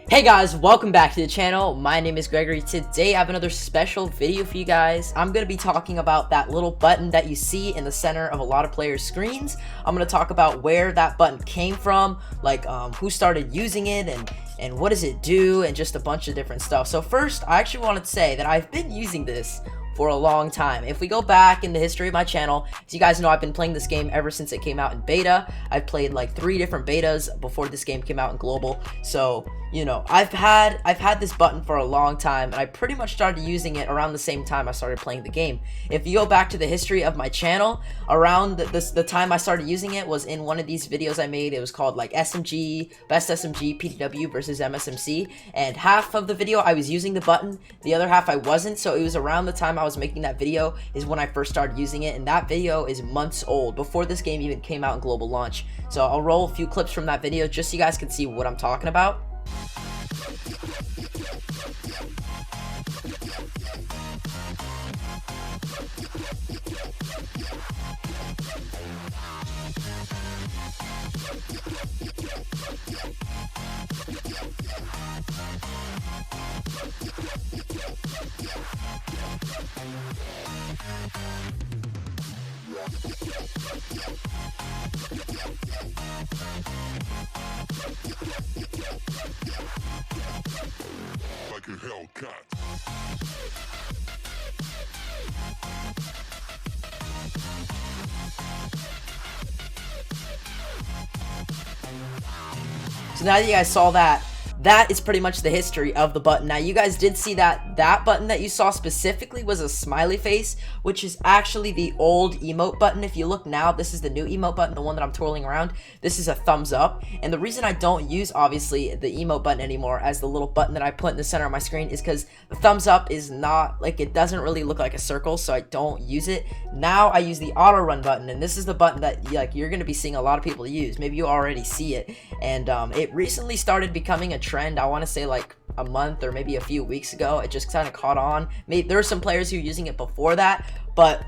Hey guys, welcome back to the channel. My name is Gregory. Today I have another special video for you guys. I'm going to be talking about that little button that you see in the center of a lot of players' screens. I'm going to talk about where that button came from, like who started using it and what does it do, and just a bunch of different stuff. So first, I actually wanted to say that I've been using this for a long time. If we go back in the history of my channel, as you guys know, I've been playing this game ever since it came out in beta. I've played like 3 different betas before this game came out in global. So, you know, I've had this button for a long time, and I pretty much started using it around the same time I started playing the game. If you go back to the history of my channel, around the time I started using it was in one of these videos I made. It was called like SMG, Best SMG PTW versus MSMC, and half of the video I was using the button, the other half I wasn't. So it was around the time I was making that video is when I first started using it, and that video is months old, before this game even came out in global launch. So I'll roll a few clips from that video just so you guys can see what I'm talking about. Like a Hellcat. So now that you guys saw that, that is pretty much the history of the button. Now, you guys did see that button that you saw specifically was a smiley face, which is actually the old emote button. If you look now, this is the new emote button, the one that I'm twirling around. This is a thumbs up. And the reason I don't use, obviously, the emote button anymore as the little button that I put in the center of my screen is because the thumbs up is not, like, it doesn't really look like a circle, so I don't use it. Now I use the auto run button, and this is the button that, like, you're going to be seeing a lot of people use. Maybe you already see it. And it recently started becoming a trend. I want to say like a month or maybe a few weeks ago. It just kind of caught on. Maybe there were some players who were using it before that, but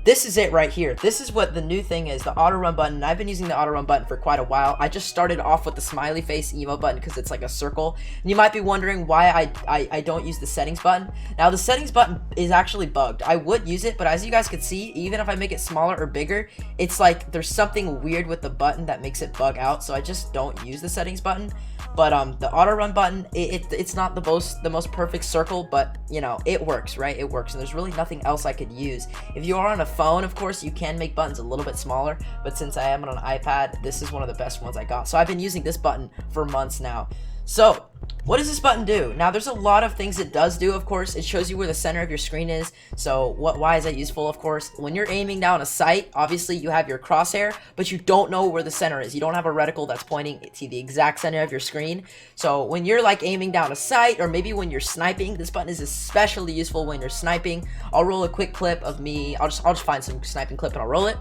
this is it right here. This is what the new thing is, the auto run button. I've been using the auto run button for quite a while. I just started off with the smiley face emote button because it's like a circle. And you might be wondering why I don't use the settings button. Now, the settings button is actually bugged. I would use it, but as you guys can see, even if I make it smaller or bigger, it's like there's something weird with the button that makes it bug out. So I just don't use the settings button. But the auto run button, it's not the most perfect circle, but you know, it works, right? It works, and there's really nothing else I could use. If you are on a phone, of course, you can make buttons a little bit smaller, but since I am on an iPad, this is one of the best ones I got. So I've been using this button for months now. So what does this button do? Now, there's a lot of things it does do. Of course, it shows you where the center of your screen is. So why is that useful? Of course, when you're aiming down a sight, obviously you have your crosshair, but you don't know where the center is. You don't have a reticle that's pointing to the exact center of your screen. So when you're like aiming down a sight, or maybe when you're sniping, this button is especially useful when you're sniping. I'll roll a quick clip of me. I'll just find some sniping clip and I'll roll it.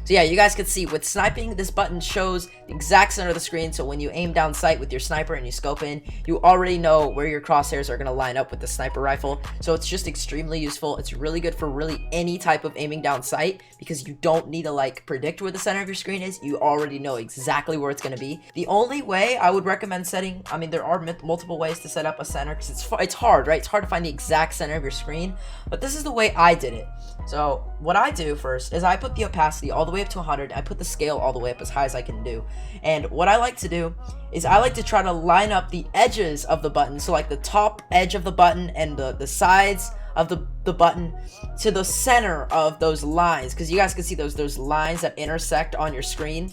So yeah, you guys can see with sniping, this button shows the exact center of the screen. So when you aim down sight with your sniper and you scope in, you already know where your crosshairs are going to line up with the sniper rifle. So it's just extremely useful. It's really good for really any type of aiming down sight because you don't need to like predict where the center of your screen is. You already know exactly where it's going to be. The only way I would recommend setting, I mean, there are multiple ways to set up a center because it's hard, right? It's hard to find the exact center of your screen, but this is the way I did it. So what I do first is I put the opacity all the way up to 100. I put the scale all the way up as high as I can do. And what I like to do is I like to try to line up the edges of the button. So like the top edge of the button and the sides of the button to the center of those lines. Because you guys can see those lines that intersect on your screen.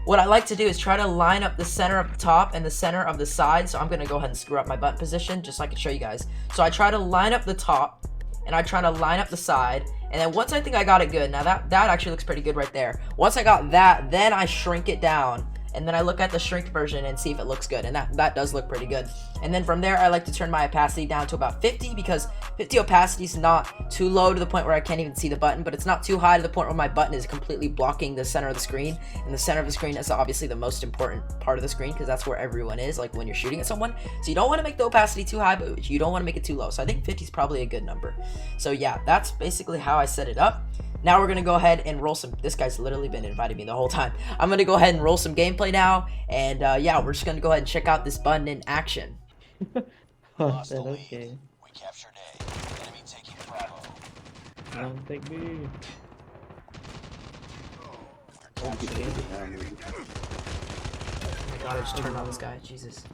What I like to do is try to line up the center of the top and the center of the side. So I'm going to go ahead and screw up my button position just so I can show you guys. So I try to line up the top and I try to line up the side. And then once I think I got it good, now that actually looks pretty good right there. Once I got that, then I shrink it down and then I look at the shrinked version and see if it looks good, and that does look pretty good. And then from there, I like to turn my opacity down to about 50, because 50 opacity is not too low to the point where I can't even see the button, but it's not too high to the point where my button is completely blocking the center of the screen. And the center of the screen is obviously the most important part of the screen, because that's where everyone is, like when you're shooting at someone. So you don't want to make the opacity too high, but you don't want to make it too low. So I think 50 is probably a good number. So yeah, that's basically how I set it up. Now we're gonna go ahead and roll some. This guy's literally been inviting me the whole time. I'm gonna go ahead and roll some gameplay now, and yeah, we're just gonna go ahead and check out this button in action. Okay. We captured A. Enemy taking Bravo. Don't take me. Oh my god, I just turned on this guy. Jesus.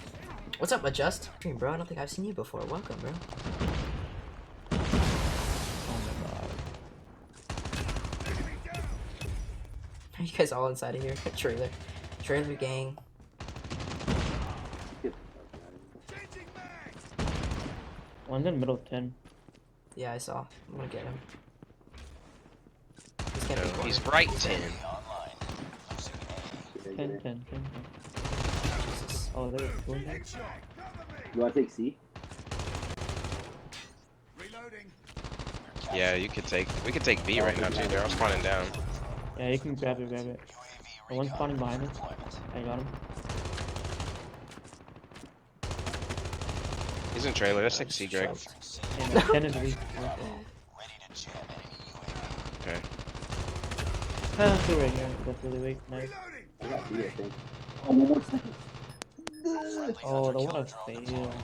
What's up, Adjust? Dream, bro. I don't think I've seen you before. Welcome, bro. Are you guys all inside of here? Trailer gang. One's in middle 10. Yeah, I saw. I'm gonna get him. He's right 10. 10. Jesus. Oh, there's one there. You wanna take C? Yeah, we could take B right now too. They're all spawning down. Yeah, you can grab it. The one's spawning behind us. I got him. He's in trailer. Let's take C, Greg. And 10 is weak. Okay. Two right here. That's really weak. Nice. I got C, I think. Oh, one more second. Oh, the one I failed.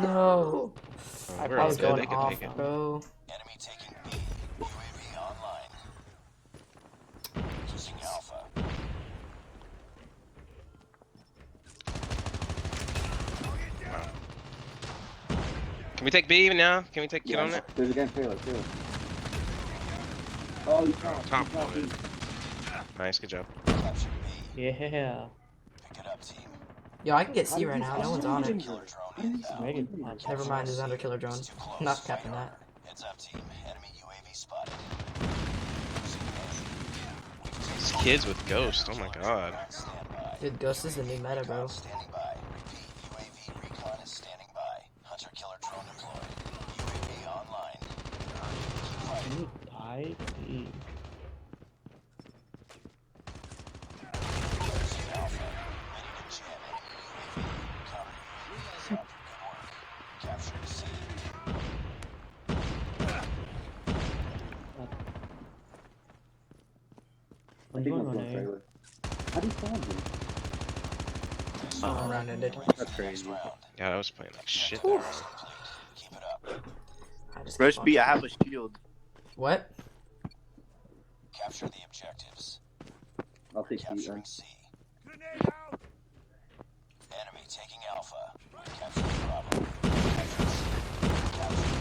No. I We're probably all good. going They can off, take it. bro. Enemy taking B. UAV online. Losing Alpha. Can we take B even now? Can we take get on it? There's again trailer. Oh, you can't. Top You can't one. beat. Nice, good job. Captured B. Yeah. Pick it up, team. Yo, I can get C right now. No one's on it. Killer drone inbound. Megan. Never mind, there's under killer drone. Not capping that. Heads up, team. Enemy UAV spotted. These kids with Ghost. Oh my god. Standby. Dude, Ghost is the new meta, bro. Standing by. Repeat. UAV recon is standing by. Hunter killer drone deployed. UAV online. Keep fighting. You died? Jeez. Losing Alpha. Ready to jam enemy UAV. Counter UAV is up. Good work. Captured C. I I'm think going one's on going A. trailer. How do you find him? Round ended. That's crazy. Yeah, I was playing like shit. Keep it up. I just Rush keep B, on- I have a shield. What? Capture the objectives. I'll take C. Capturing C. Enemy taking Alpha. Capturing Bravo. Capturing C. Capturing.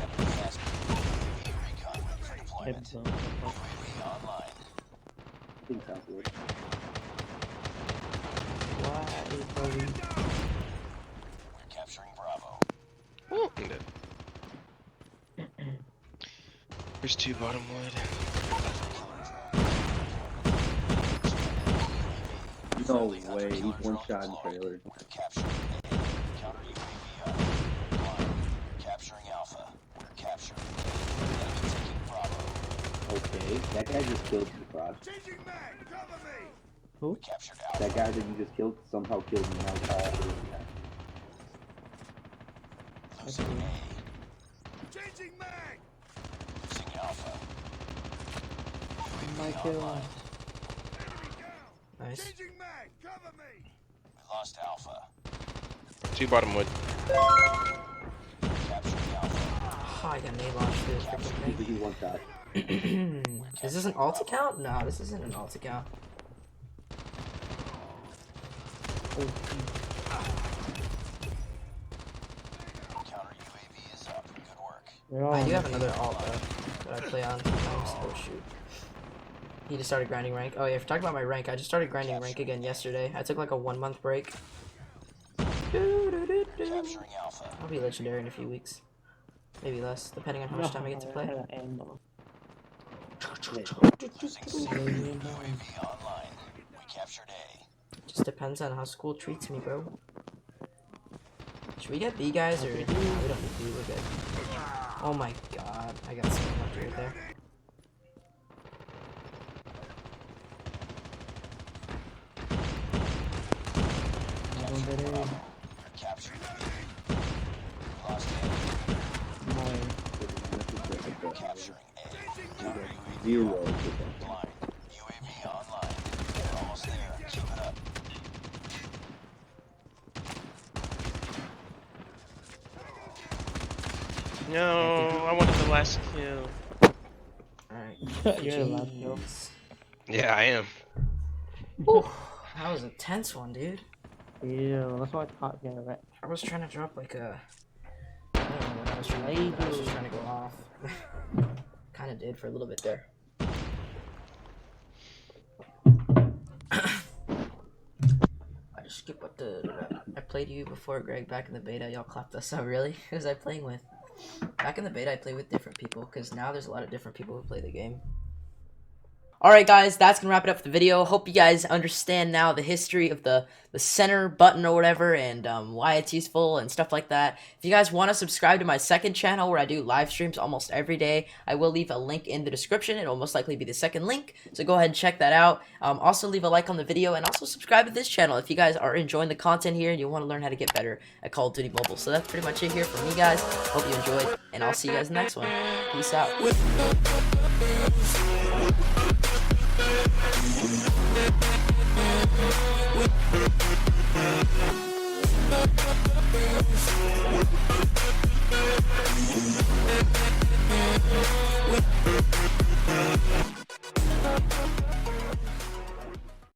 Enemy has UAV recon ready for deployment. Head zone. UAV online. I think southward. Why? We're capturing Bravo. Ooh, I'm dead. There's two bottom wood. No way. He's one shot in trailer. We're capturing A. Counter UAV up. Online. We're capturing Alpha. We're capturing A. Enemy taking Bravo. Okay. That guy just killed me, Frost. We captured Alpha. That guy that you just killed somehow killed me. Now Losing A. Changing mag. Losing Alpha. My UAV kill. online. Nice. We lost Alpha. Two bottom wood. Capturing Alpha. Oh, I got nade launched through the freaking he's one shot. thing. Is this an alt account? No, this isn't an alt account. Counter UAV is up. Good work. They're all I on do the have another alt though that I play on sometimes. Oh shoot. He just started grinding rank. Oh yeah, if you're talking about my rank, I just started grinding rank again yesterday. I took like a 1 month break. Capturing Alpha. I'll be legendary in a few weeks. Maybe less, depending on how much time I get to play. Angle. UAV online. We captured A. Just depends on how school treats me, bro. Should we get B, guys, or no, we don't need B, we're good. Oh my god, I got someone up right there. You're capturing A. Lost A. Capturing A. Counter UAV Zero. blind. UAV online. We're almost there. Keep it up. No, I wanted the last kill. Alright. You're allowed to go. Jeez. Yeah, I am. Whew, that was a tense one, dude. Yeah, that's why I can't get it. I was trying to drop like a... I don't know what I was trying to do, but I was just trying to go off. Kinda did for a little bit there. I just skipped what I played you before, Greg, back in the beta. Y'all clapped us out, really? Who was I playing with? Back in the beta, I played with different people, because now there's a lot of different people who play the game. Alright guys, that's going to wrap it up for the video. Hope you guys understand now the history of the center button or whatever, and why it's useful and stuff like that. If you guys want to subscribe to my second channel where I do live streams almost every day, I will leave a link in the description. It'll most likely be the second link, so go ahead and check that out. Also leave a like on the video, and also subscribe to this channel if you guys are enjoying the content here and you want to learn how to get better at Call of Duty Mobile. So that's pretty much it here from me, guys. Hope you enjoyed, and I'll see you guys in the next one. Peace out. With